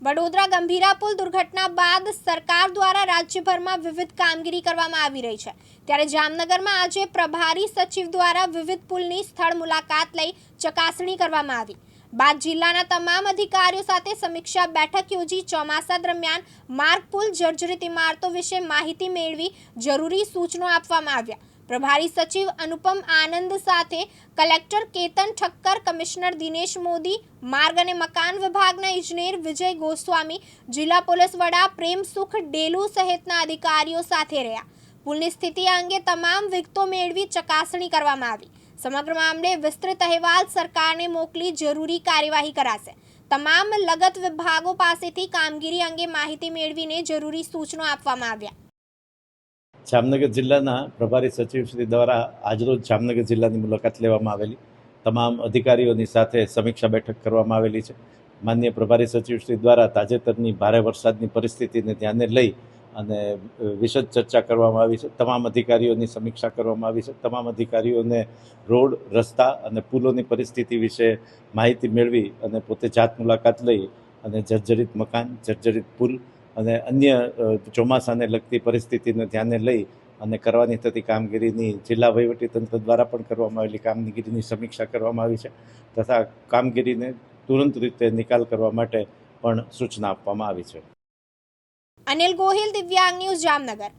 વડોદરા ગંભીરા પુલ દુર્ઘટના બાદ સરકાર દ્વારા રાજ્યભરમાં વિવિધ કામગીરી કરવામાં આવી રહી છે, ત્યારે જામનગરમાં આજે પ્રભારી સચિવ દ્વારા વિવિધ પુલની સ્થળ મુલાકાત લઈ ચકાસણી કરવામાં આવી બાદ જિલ્લાના તમામ અધિકારીઓ સાથે સમીક્ષા બેઠક યોજી ચોમાસા દરમિયાન માર્ગ પુલ જર્જરિત ઇમારતો વિશે માહિતી મેળવી જરૂરી સૂચનો આપવામાં આવ્યા। પ્રભારી સચિવ અનુપમ આનંદ સાથે કલેક્ટર કેતન ઠક્કર, કમિશનર દિનેશ મોદી, માર્ગ અને મકાન વિભાગના ઇજનેર વિજય ગોસ્વામી, જિલ્લા પોલીસ વડા પ્રેમસુખ ડેલુ સહિતના અધિકારીઓ સાથે રહ્યા। પુલની સ્થિતિ અંગે તમામ વિગતો મેળવી ચકાસણી કરવામાં આવી। સમગ્ર મામલે વિસ્તૃત અહેવાલ સરકારને મોકલી જરૂરી કાર્યવાહી કરાશે। તમામ લગત વિભાગો પાસેથી કામગીરી અંગે માહિતી મેળવીને જરૂરી સૂચનો આપવામાં આવ્યા। જામનગર જિલ્લાના પ્રભારી સચિવ શ્રી દ્વારા આજરોજ જામનગર જિલ્લાની મુલાકાત લેવામાં આવેલી, તમામ અધિકારીઓની સાથે સમીક્ષા બેઠક કરવામાં આવેલી છે। માનનીય પ્રભારી સચિવ શ્રી દ્વારા તાજેતરની ભારે વરસાદની પરિસ્થિતિને ધ્યાને લઈ અને વિશદ ચર્ચા કરવામાં આવી છે। તમામ અધિકારીઓની સમીક્ષા કરવામાં આવી છે। તમામ અધિકારીઓને રોડ, રસ્તા અને પુલોની પરિસ્થિતિ વિશે માહિતી મેળવી અને પોતે જાત મુલાકાત લઈ અને જર્જરિત મકાન, જર્જરિત પુલ અને અન્ય ચોમાસાને લગતી પરિસ્થિતિને ધ્યાને લઈ અને કરવાની થતી કામગીરીની જિલ્લા વહીવટીતંત્ર દ્વારા પણ કરવામાં આવેલી કામગીરીની સમીક્ષા કરવામાં આવી છે તથા કામગીરીને તુરંત રીતે નિકાલ કરવા માટે પણ સૂચના આપવામાં આવી છે। અનિલ ગોહિલ, દિવ્યાંગ ન્યૂઝ, જામનગર।